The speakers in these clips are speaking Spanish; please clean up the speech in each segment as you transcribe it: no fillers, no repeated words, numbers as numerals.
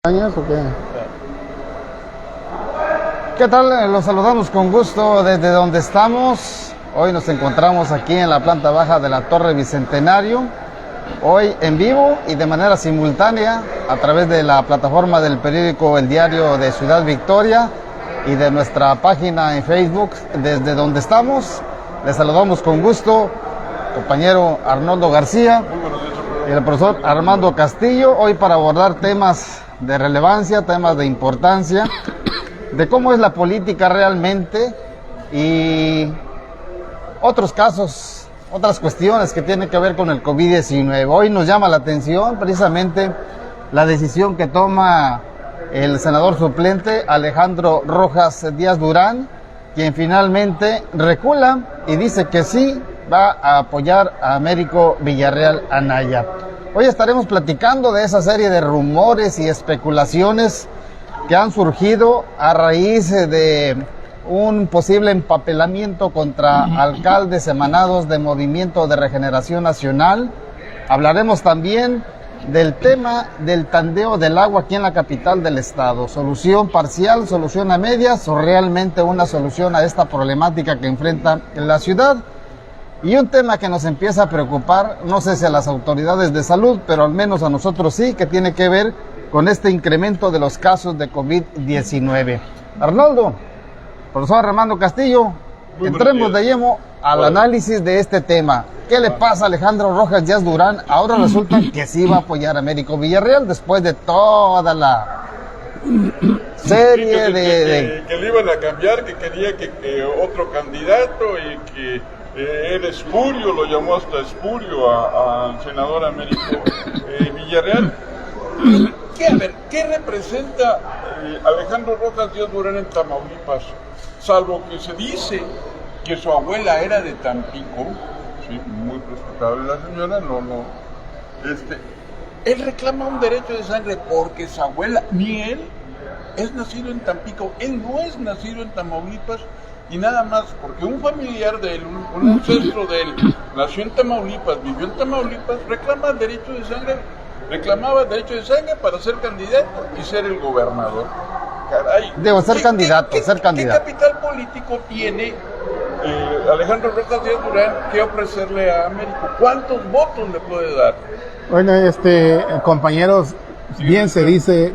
¿Años o qué? ¿Qué tal? Los saludamos con gusto desde donde estamos. Hoy nos encontramos aquí en la planta baja de la Torre Bicentenario. Hoy en vivo y de manera simultánea a través de la plataforma del periódico El Diario de Ciudad Victoria y de nuestra página en Facebook desde donde estamos. Les saludamos con gusto, compañero Arnoldo García y el profesor Armando Castillo, hoy para abordar temas de relevancia, temas de importancia, de cómo es la política realmente y otros casos, otras cuestiones que tienen que ver con el COVID-19. Hoy nos llama la atención precisamente la decisión que toma el senador suplente Alejandro Rojas Díaz Durán, quien finalmente recula y dice que sí va a apoyar a Américo Villarreal Anaya. Hoy estaremos platicando de esa serie de rumores y especulaciones que han surgido a raíz de un posible empapelamiento contra alcaldes emanados de Movimiento de Regeneración Nacional. Hablaremos también del tema del tandeo del agua aquí en la capital del estado. Solución parcial, solución a medias o realmente una solución a esta problemática que enfrenta la ciudad. Y un tema que nos empieza a preocupar, no sé si a las autoridades de salud, pero al menos a nosotros sí, que tiene que ver con este incremento de los casos de COVID-19. Arnoldo, profesor Armando Castillo, entremos de lleno al análisis de este tema. ¿Qué le pasa a Alejandro Rojas Díaz Durán? Ahora resulta que sí va a apoyar a Américo Villarreal después de toda la serie que le iban a cambiar, que quería que otro candidato y que era espurio, lo llamó hasta espurio al senador Américo Villarreal. ¿Qué representa Alejandro Rojas Díaz Durán en Tamaulipas? Salvo que se dice que su abuela era de Tampico, sí, muy respetable la señora, él reclama un derecho de sangre porque su abuela, ni él, es nacido en Tampico, él no es nacido en Tamaulipas, y nada más porque un familiar de él, un ancestro de él, nació en Tamaulipas, vivió en Tamaulipas, reclamaba derecho de sangre para ser candidato y ser el gobernador. Caray. Debo ser candidato. ¿Qué capital político tiene Alejandro Rojas Díaz Durán que ofrecerle a Américo? ¿Cuántos votos le puede dar? Bueno, compañeros, bien se dice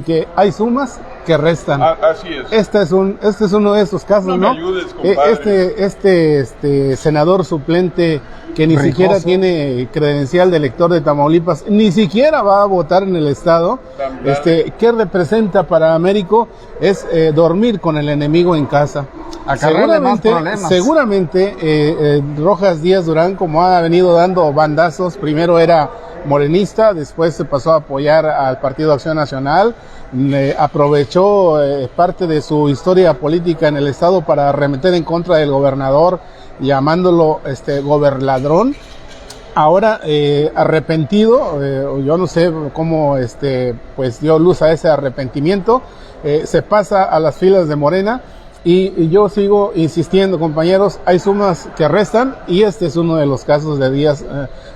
que hay sumas que restan. Así es. Este es uno de esos casos, ¿no? No me ayudes, compadre. Este senador suplente que ni siquiera tiene credencial de elector de Tamaulipas, ni siquiera va a votar en el estado. ¿Qué representa para Américo? Es dormir con el enemigo en casa. Seguramente Rojas Díaz Durán, como ha venido dando bandazos, primero era morenista, después se pasó a apoyar al Partido Acción Nacional, aprovechó parte de su historia política en el estado para arremeter en contra del gobernador, llamándolo goberladrón. Ahora arrepentido, yo no sé cómo pues dio luz a ese arrepentimiento, se pasa a las filas de Morena. Y yo sigo insistiendo, compañeros, hay sumas que restan y este es uno de los casos de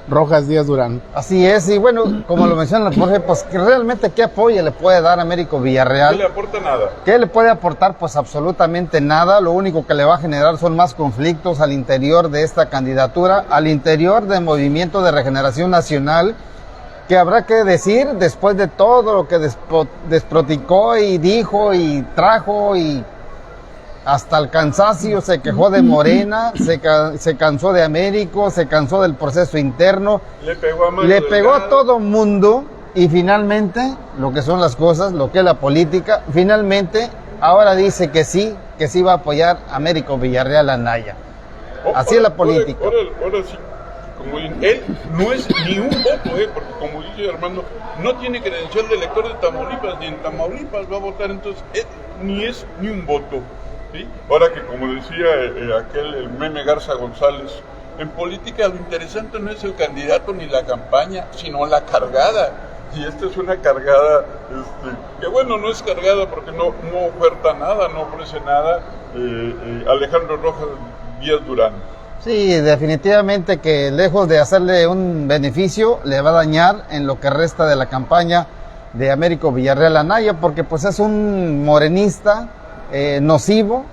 Rojas Díaz Durán. Así es, y bueno, como lo menciona Jorge, pues que realmente qué apoyo le puede dar a Américo Villarreal. ¿Qué le aporta? Nada. ¿Qué le puede aportar? Pues absolutamente nada. Lo único que le va a generar son más conflictos al interior de esta candidatura, al interior del Movimiento de Regeneración Nacional, que habrá que decir después de todo lo que desproticó y dijo y trajo y hasta el cansancio, se quejó de Morena, se cansó de Américo, se cansó del proceso interno, le pegó a todo mundo y finalmente, lo que son las cosas, lo que es la política, finalmente ahora dice que sí va a apoyar a Américo Villarreal Anaya. Así es la política. Ahora sí, como él no es ni un voto, porque como dice Armando, no tiene credencial de elector de Tamaulipas, ni en Tamaulipas va a votar, entonces ni es ni un voto. ¿Sí? Ahora que, como decía el meme Garza González, en política lo interesante no es el candidato ni la campaña, sino la cargada. Y esta es una cargada, que bueno, no es cargada porque no oferta nada, no ofrece nada, Alejandro Rojas Díaz Durán. Sí, definitivamente que lejos de hacerle un beneficio, le va a dañar en lo que resta de la campaña de Américo Villarreal Anaya, porque pues es un morenista nocivo,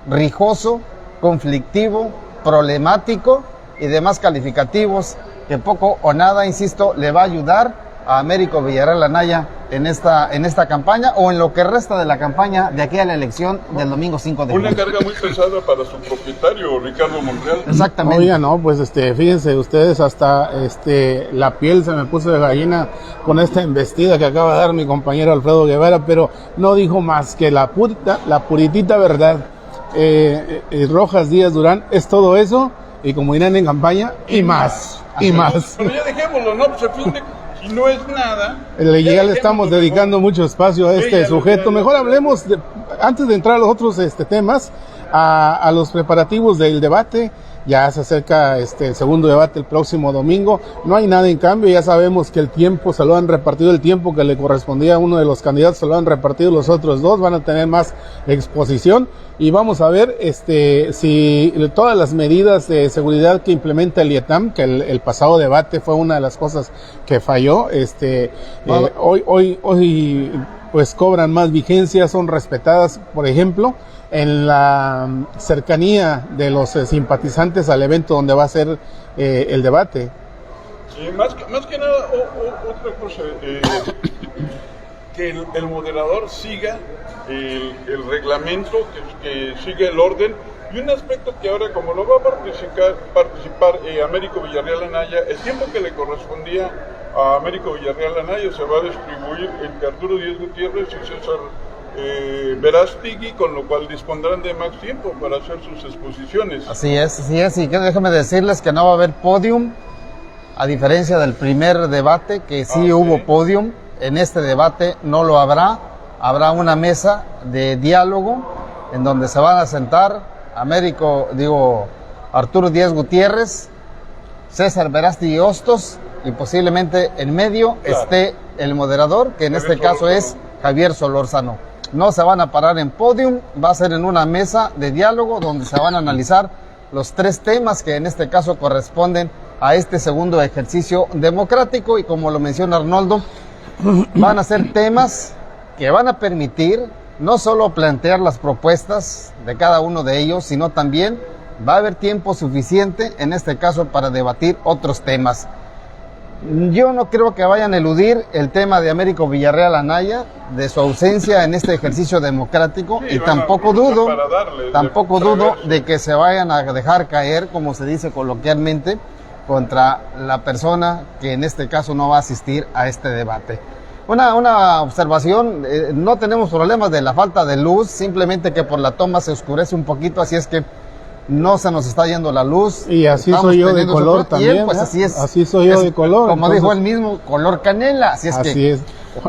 rijoso, conflictivo, problemático y demás calificativos que poco o nada, insisto, le va a ayudar a Américo Villarreal Anaya en esta campaña o en lo que resta de la campaña de aquí a la elección del domingo 5 de junio. Una carga muy pesada para su propietario, Ricardo Monreal. Exactamente. Oiga, no, pues fíjense ustedes, hasta la piel se me puso de gallina con esta embestida que acaba de dar mi compañero Alfredo Guevara, pero no dijo más que la puritita verdad. Rojas Díaz Durán es todo eso, y como dirán en campaña, y más, y más. Pero ya dejémoslo, ¿no? Pues al fin de... Y no es nada. Ya le estamos dedicando mucho espacio a este sujeto. Mejor hablemos, antes de entrar a los otros temas, a los preparativos del debate. Ya se acerca el segundo debate el próximo domingo. No hay nada en cambio, ya sabemos que el tiempo se lo han repartido, el tiempo que le correspondía a uno de los candidatos se lo han repartido los otros dos, van a tener más exposición y vamos a ver si todas las medidas de seguridad que implementa el IETAM, que el pasado debate fue una de las cosas que falló, hoy pues cobran más vigencia, son respetadas, por ejemplo, en la cercanía de los simpatizantes al evento donde va a ser el debate. Más que nada, otra cosa, que el moderador siga el reglamento, que siga el orden, y un aspecto que ahora, como lo va a participar Américo Villarreal Anaya, el tiempo que le correspondía a Américo Villarreal Anaya se va a distribuir entre Arturo Díaz Gutiérrez y César Verástegui, con lo cual dispondrán de más tiempo para hacer sus exposiciones. Así es, y déjame decirles que no va a haber podium, a diferencia del primer debate, que sí hubo podium. En este debate no lo habrá una mesa de diálogo en donde se van a sentar Arturo Díaz Gutiérrez, César Verástegui Hostos, y posiblemente en medio esté el moderador, que en este caso es Javier Solórzano. No se van a parar en podium, va a ser en una mesa de diálogo donde se van a analizar los tres temas que en este caso corresponden a este segundo ejercicio democrático, y como lo menciona Arnoldo, van a ser temas que van a permitir no solo plantear las propuestas de cada uno de ellos, sino también va a haber tiempo suficiente en este caso para debatir otros temas. Yo no creo que vayan a eludir el tema de Américo Villarreal Anaya, de su ausencia en este ejercicio democrático, y tampoco dudo de que se vayan a dejar caer, como se dice coloquialmente, contra la persona que en este caso no va a asistir a este debate. Una observación, no tenemos problemas de la falta de luz, simplemente que por la toma se oscurece un poquito, así es que no se nos está yendo la luz. Y así soy yo de color también. Pues así soy yo de color. Como dijo él mismo, color canela. Así es.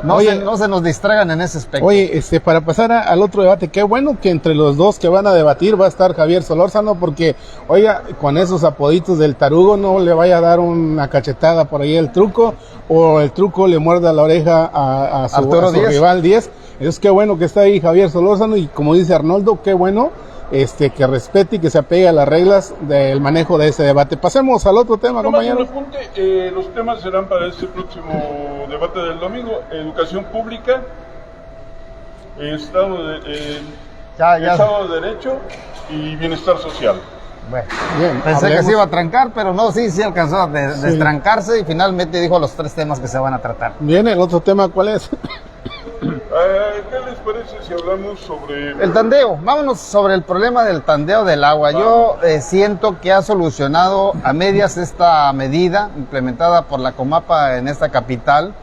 No se nos distraigan en ese aspecto. Oye, para pasar al otro debate, qué bueno que entre los dos que van a debatir va a estar Javier Solórzano, porque, oiga, con esos apoditos del tarugo no le vaya a dar una cachetada por ahí el truco, o el truco le muerda la oreja a su rival Díaz. Es qué bueno que está ahí Javier Solórzano, y como dice Arnoldo, qué bueno que respete y que se apegue a las reglas del manejo de ese debate. Pasemos al otro tema, compañero. Un apunte, los temas serán para este próximo debate del domingo: educación pública, Estado de Derecho y bienestar social. Bueno, bien, pensé que se iba a trancar, pero no, sí alcanzó a destrancarse, y finalmente dijo los tres temas que se van a tratar. Bien, el otro tema, ¿cuál es? ¿Qué les parece si hablamos sobre el tandeo? Vámonos sobre el problema del tandeo del agua. Yo siento que ha solucionado a medias esta medida implementada por la Comapa en esta capital,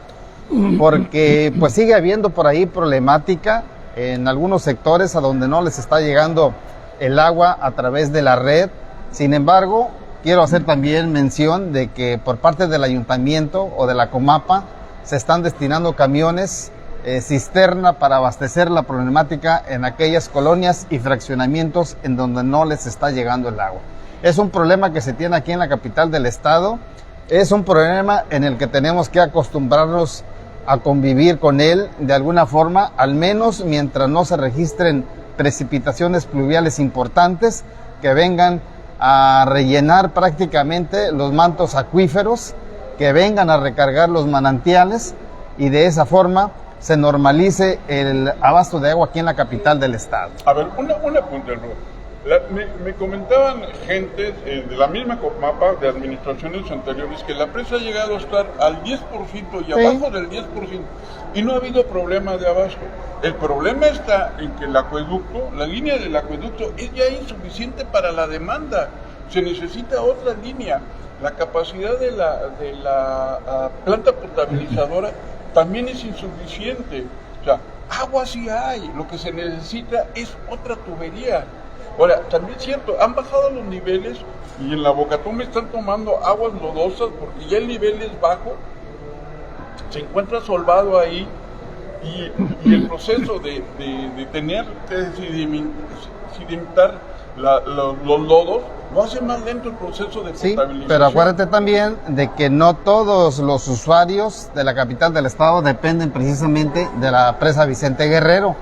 porque pues sigue habiendo por ahí problemática en algunos sectores a donde no les está llegando el agua a través de la red. Sin embargo, quiero hacer también mención de que por parte del ayuntamiento o de la Comapa se están destinando camiones cisterna para abastecer la problemática en aquellas colonias y fraccionamientos en donde no les está llegando el agua. Es un problema que se tiene aquí en la capital del estado, es un problema en el que tenemos que acostumbrarnos a convivir con él de alguna forma, al menos mientras no se registren precipitaciones pluviales importantes que vengan a rellenar prácticamente los mantos acuíferos, que vengan a recargar los manantiales, y de esa forma se normalice el abasto de agua aquí en la capital del estado. A ver, una punta, me comentaban gente de la misma Comapa, de administraciones anteriores, que la presa ha llegado a estar al 10% y abajo del 10%, y no ha habido problema de abasto. El problema está en que el acueducto, la línea del acueducto es ya insuficiente para la demanda, se necesita otra línea. La capacidad de la planta potabilizadora también es insuficiente. O sea, agua sí hay, lo que se necesita es otra tubería. Ahora, también es cierto, han bajado los niveles y en la Bocatumba están tomando aguas lodosas porque ya el nivel es bajo, se encuentra solvado ahí y el proceso de tener que sedimentar los lodos lo hace más lento el proceso de potabilización. Sí, pero acuérdate también de que no todos los usuarios de la capital del estado dependen precisamente de la presa Vicente Guerrero.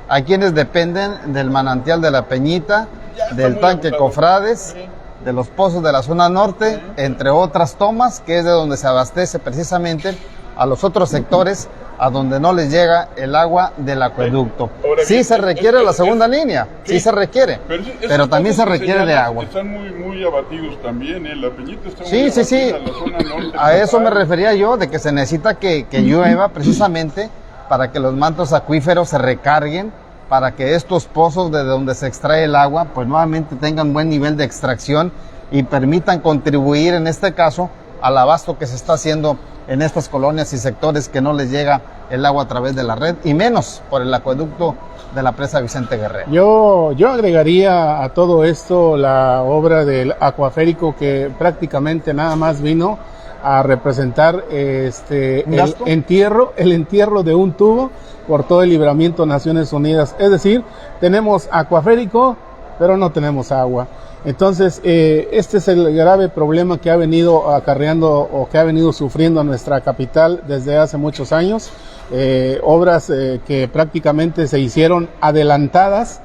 Hay quienes dependen del manantial de la Peñita, del tanque agotado. Cofrades, de los pozos de la zona norte, entre otras tomas, que es de donde se abastece precisamente a los otros sectores a donde no les llega el agua del acueducto. Sí se requiere la segunda línea, sí se requiere, pero también se requiere de agua. Están muy abatidos también, la Peñita está Sí, muy sí, sí. abatida, la zona norte. A eso me refería yo, de que se necesita que llueva precisamente para que los mantos acuíferos se recarguen, para que estos pozos de donde se extrae el agua, pues nuevamente tengan buen nivel de extracción y permitan contribuir, en este caso, al abasto que se está haciendo en estas colonias y sectores que no les llega el agua a través de la red, y menos por el acueducto de la presa Vicente Guerrero. Yo agregaría a todo esto la obra del acuaférico, que prácticamente nada más vino a representar el entierro de un tubo por todo el libramiento Naciones Unidas. Es decir, tenemos acuaférico, pero no tenemos agua. Entonces, este es el grave problema que ha venido acarreando o que ha venido sufriendo nuestra capital desde hace muchos años. Obras que prácticamente se hicieron adelantadas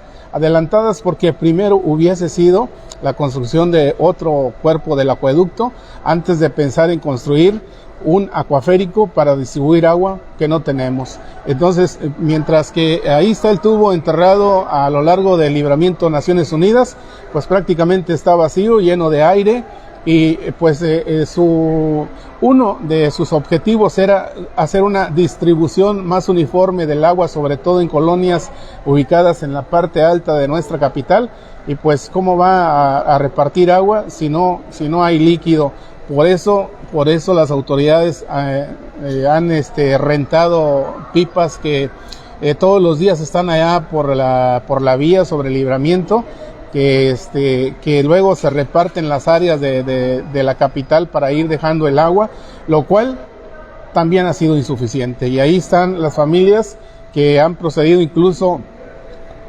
porque primero hubiese sido la construcción de otro cuerpo del acueducto antes de pensar en construir un acuaférico para distribuir agua que no tenemos. Entonces, mientras que ahí está el tubo enterrado a lo largo del libramiento Naciones Unidas, pues prácticamente está vacío, lleno de aire, y pues uno de sus objetivos era hacer una distribución más uniforme del agua, sobre todo en colonias ubicadas en la parte alta de nuestra capital. Y pues, ¿cómo va a repartir agua si no hay líquido? Por eso las autoridades han rentado pipas que todos los días están allá por la vía sobre el libramiento, que luego se reparten las áreas de la capital para ir dejando el agua, lo cual también ha sido insuficiente. Y ahí están las familias que han procedido incluso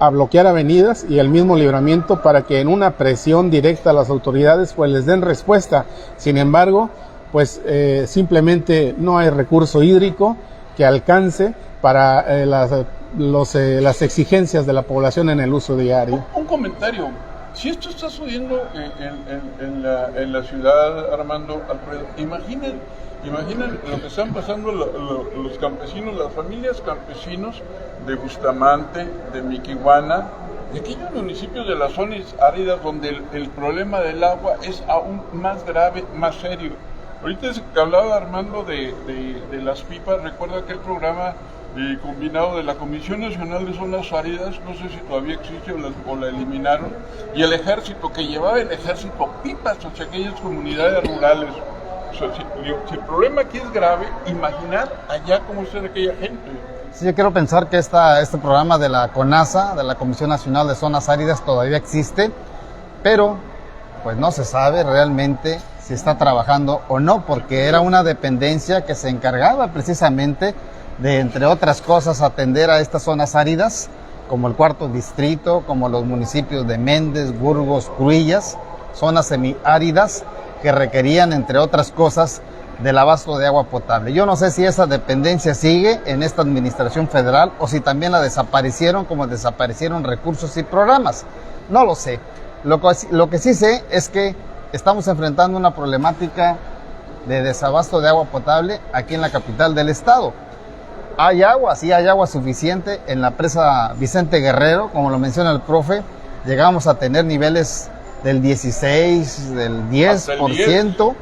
a bloquear avenidas y el mismo libramiento para que en una presión directa a las autoridades pues les den respuesta. Sin embargo, pues simplemente no hay recurso hídrico que alcance para las exigencias de la población en el uso diario. Un comentario. Si esto está sucediendo en la ciudad, Armando, Alfredo, imaginen lo que están pasando los campesinos, las familias campesinos de Bustamante, de Miquihuana, de aquellos municipios de las zonas áridas donde el problema del agua es aún más grave, más serio. Ahorita que hablaba Armando de las pipas, recuerda aquel programa combinado de la Comisión Nacional de Zonas Áridas, no sé si todavía existe o la eliminaron, y el ejército, que llevaba el ejército pipas hacia aquellas comunidades rurales. O sea, si el problema aquí es grave, imaginar allá cómo está aquella gente. Sí, yo quiero pensar que este programa de la CONAZA, de la Comisión Nacional de Zonas Áridas, todavía existe, pero pues no se sabe realmente si está trabajando o no, porque era una dependencia que se encargaba precisamente de, entre otras cosas, atender a estas zonas áridas, como el Cuarto Distrito, como los municipios de Méndez, Burgos, Cruillas, zonas semiáridas que requerían, entre otras cosas, del abasto de agua potable. Yo no sé si esa dependencia sigue en esta administración federal o si también la desaparecieron, como desaparecieron recursos y programas. No lo sé. Lo que sí sé es que estamos enfrentando una problemática de desabasto de agua potable aquí en la capital del estado. Hay agua, sí hay agua suficiente en la presa Vicente Guerrero, como lo menciona el profe, llegamos a tener niveles del 16, del 10%,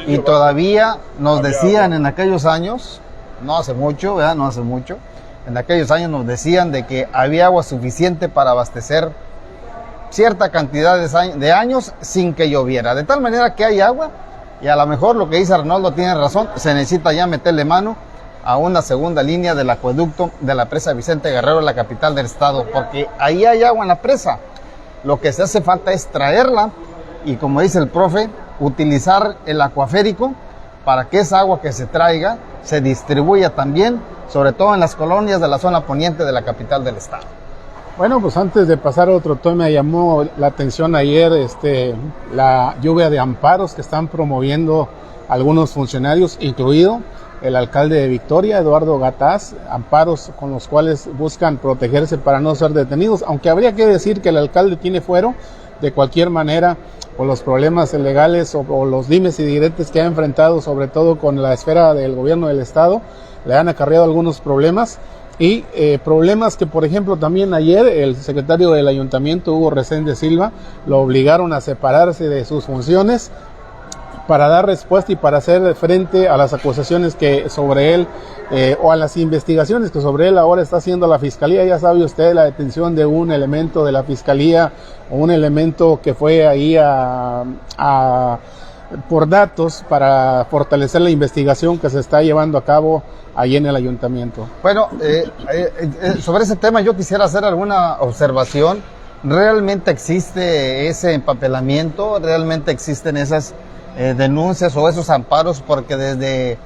y todavía nos decían en aquellos años, no hace mucho, ¿verdad? No hace mucho, en aquellos años nos decían de que había agua suficiente para abastecer cierta cantidad de años sin que lloviera, de tal manera que hay agua, y a lo mejor lo que dice Arnoldo tiene razón, se necesita ya meterle mano a una segunda línea del acueducto de la presa Vicente Guerrero, la capital del estado, porque ahí hay agua en la presa. Lo que se hace falta es traerla y, como dice el profe, utilizar el acuaférico para que esa agua que se traiga se distribuya también, sobre todo en las colonias de la zona poniente de la capital del estado. Bueno, pues antes de pasar a otro tema, llamó la atención ayer la lluvia de amparos que están promoviendo algunos funcionarios, incluido el alcalde de Victoria, Eduardo Gataz, amparos con los cuales buscan protegerse para no ser detenidos, aunque habría que decir que el alcalde tiene fuero. De cualquier manera, por los problemas legales o los dimes y diretes que ha enfrentado, sobre todo con la esfera del gobierno del estado, le han acarreado algunos problemas, y problemas que, por ejemplo, también ayer el secretario del ayuntamiento, Hugo Reséndez Silva, lo obligaron a separarse de sus funciones para dar respuesta y para hacer frente a las acusaciones que sobre él, o a las investigaciones que sobre él ahora está haciendo la Fiscalía. Ya sabe usted, la detención de un elemento de la Fiscalía, o un elemento que fue ahí por datos para fortalecer la investigación que se está llevando a cabo ahí en el ayuntamiento. Bueno, sobre ese tema yo quisiera hacer alguna observación. ¿Realmente existe ese empapelamiento? ¿Realmente existen esas denuncias o esos amparos? Porque desde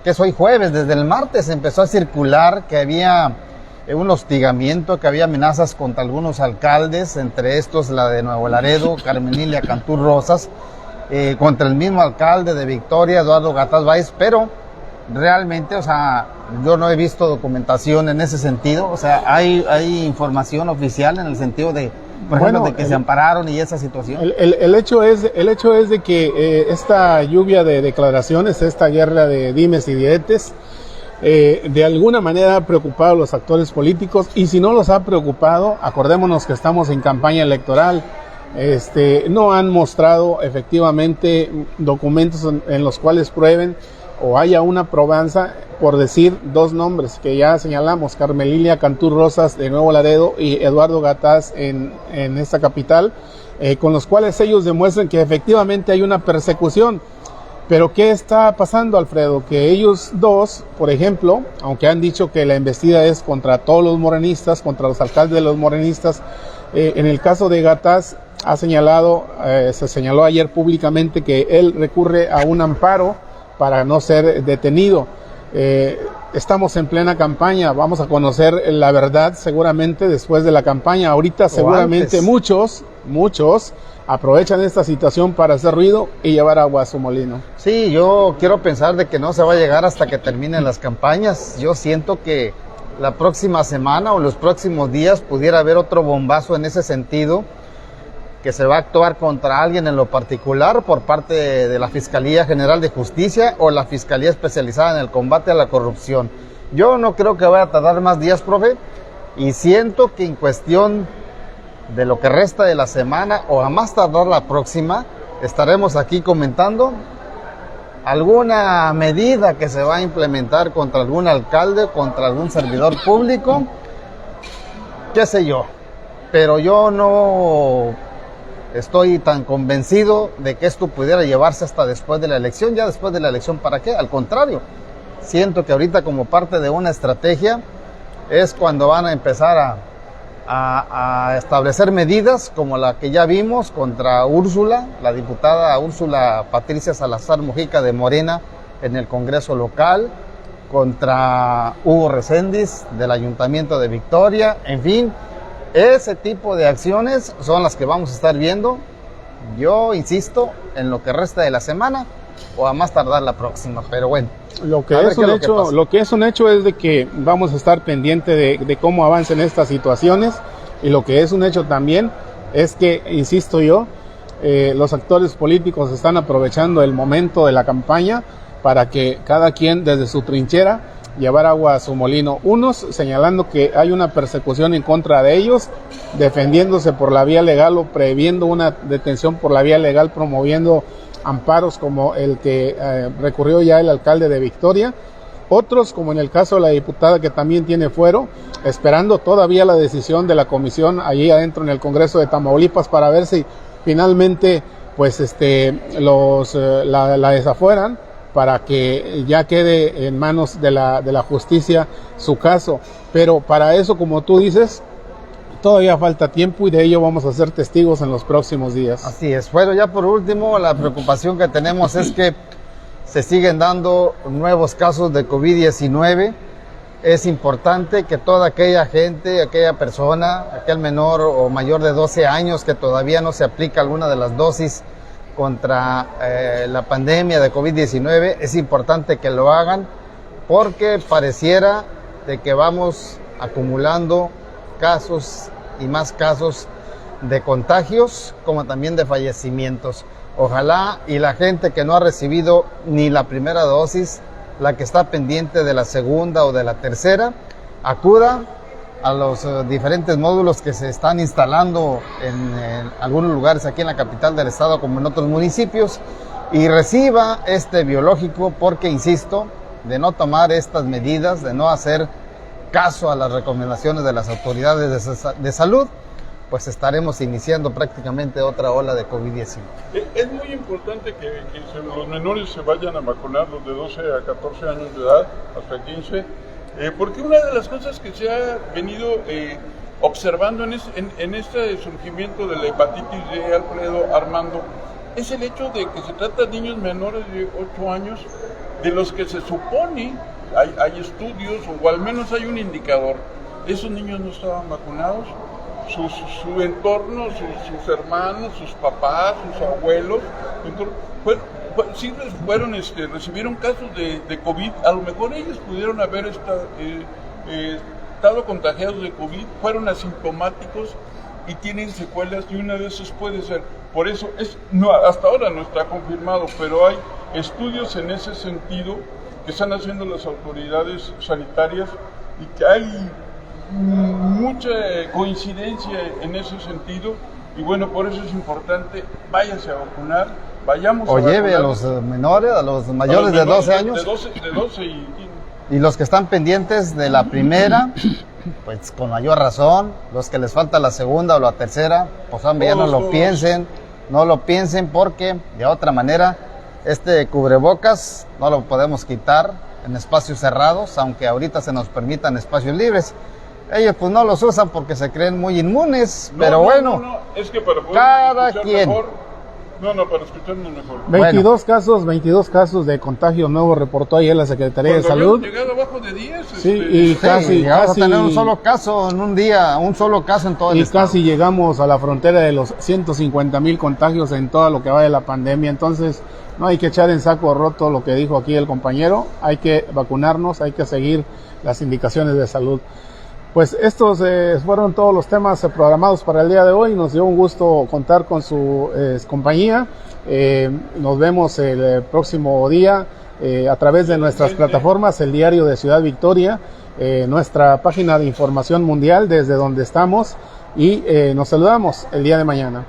que es hoy jueves, desde el martes empezó a circular que había un hostigamiento, que había amenazas contra algunos alcaldes, entre estos la de Nuevo Laredo, Carmen Lilia Cantú Rosas, contra el mismo alcalde de Victoria, Eduardo Gataz Báez, pero realmente, o sea, yo no he visto documentación en ese sentido. O sea, hay información oficial en el sentido de, por ejemplo, de que se ampararon y esa situación. El hecho es de que esta lluvia de declaraciones, esta guerra de dimes y diretes, de alguna manera ha preocupado a los actores políticos, y si no los ha preocupado, acordémonos que estamos en campaña electoral. No han mostrado efectivamente documentos en los cuales prueben o haya una probanza, por decir dos nombres que ya señalamos, Carmen Lilia Cantú Rosas de Nuevo Laredo y Eduardo Gataz en esta capital, con los cuales ellos demuestran que efectivamente hay una persecución. Pero ¿qué está pasando, Alfredo? Que ellos dos, por ejemplo, aunque han dicho que la embestida es contra todos los morenistas, contra los alcaldes de los morenistas, en el caso de Gataz se señaló ayer públicamente que él recurre a un amparo para no ser detenido. Estamos en plena campaña, vamos a conocer la verdad seguramente después de la campaña. Ahorita seguramente muchos aprovechan esta situación para hacer ruido y llevar agua a su molino. Sí, yo quiero pensar de que no se va a llegar hasta que terminen las campañas. Yo siento que la próxima semana o los próximos días pudiera haber otro bombazo en ese sentido, que se va a actuar contra alguien en lo particular por parte de la Fiscalía General de Justicia o la Fiscalía Especializada en el Combate a la Corrupción. Yo no creo que vaya a tardar más días, profe, y siento que en cuestión de lo que resta de la semana o a más tardar la próxima, estaremos aquí comentando alguna medida que se va a implementar contra algún alcalde, contra algún servidor público, qué sé yo, pero yo no estoy tan convencido de que esto pudiera llevarse hasta después de la elección. Ya después de la elección, ¿para qué? Al contrario, siento que ahorita, como parte de una estrategia, es cuando van a empezar a establecer medidas como la que ya vimos contra Úrsula, la diputada Úrsula Patricia Salazar Mojica de Morena en el Congreso local, contra Hugo Reséndez del Ayuntamiento de Victoria. En fin, ese tipo de acciones son las que vamos a estar viendo, yo insisto, en lo que resta de la semana o a más tardar la próxima. Pero bueno, lo que es un hecho es de que vamos a estar pendiente de cómo avancen estas situaciones, y lo que es un hecho también es que, insisto yo, los actores políticos están aprovechando el momento de la campaña para que cada quien desde su trinchera llevar agua a su molino. Unos señalando que hay una persecución en contra de ellos, defendiéndose por la vía legal o previendo una detención por la vía legal, promoviendo amparos como el que recurrió ya el alcalde de Victoria. Otros, como en el caso de la diputada que también tiene fuero, esperando todavía la decisión de la comisión allí adentro en el Congreso de Tamaulipas para ver si finalmente pues la desafueran, para que ya quede en manos de la justicia su caso. Pero para eso, como tú dices, todavía falta tiempo y de ello vamos a ser testigos en los próximos días. Así es. Bueno, ya por último, la preocupación que tenemos es que se siguen dando nuevos casos de COVID-19. Es importante que toda aquella gente, aquella persona, aquel menor o mayor de 12 años que todavía no se aplica alguna de las dosis contra la pandemia de COVID-19, es importante que lo hagan, porque pareciera de que vamos acumulando casos y más casos de contagios, como también de fallecimientos. Ojalá y la gente que no ha recibido ni la primera dosis, la que está pendiente de la segunda o de la tercera, acuda a los diferentes módulos que se están instalando en algunos lugares aquí en la capital del estado como en otros municipios, y reciba este biológico, porque insisto, de no tomar estas medidas, de no hacer caso a las recomendaciones de las autoridades de salud, pues estaremos iniciando prácticamente otra ola de COVID-19. Es muy importante que los menores se vayan a vacunar, los de 12 a 14 años de edad, hasta 15, porque una de las cosas que se ha venido observando en este surgimiento de la hepatitis de Alfredo Armando es el hecho de que se trata de niños menores de 8 años, de los que se supone hay estudios o al menos hay un indicador. Esos niños no estaban vacunados. Su entorno, sus hermanos, sus papás, sus abuelos, sí recibieron casos de COVID. A lo mejor ellos pudieron haber estado contagiados de COVID, fueron asintomáticos y tienen secuelas, y una de esas puede ser. Por eso, hasta ahora no está confirmado, pero hay estudios en ese sentido que están haciendo las autoridades sanitarias y que hay mucha coincidencia en ese sentido, y bueno, por eso es importante, váyase a vacunar, vayamos o lleve a los menores, a los mayores de 12 años, de 12 y los que están pendientes de la primera, pues con mayor razón. Los que les falta la segunda o la tercera, pues hombre, ya no lo piensen, porque de otra manera este cubrebocas no lo podemos quitar en espacios cerrados, aunque ahorita se nos permitan espacios libres. Ellos pues no los usan porque se creen muy inmunes, pero bueno, no, es que para poder cada quien. Mejor, para escucharnos mejor. 22 casos de contagio nuevo reportó ayer la Secretaría de Salud. Llegado abajo de 10. Sí, y casi a tener un solo caso en un día, un solo caso en todo el estado. Y casi llegamos a la frontera de los 150,000 contagios en todo lo que va de la pandemia. Entonces, no hay que echar en saco roto lo que dijo aquí el compañero. Hay que vacunarnos, hay que seguir las indicaciones de salud. Pues estos fueron todos los temas programados para el día de hoy. Nos dio un gusto contar con su compañía. Nos vemos el próximo día a través de nuestras plataformas, el Diario de Ciudad Victoria, nuestra página de información mundial desde donde estamos, y nos saludamos el día de mañana.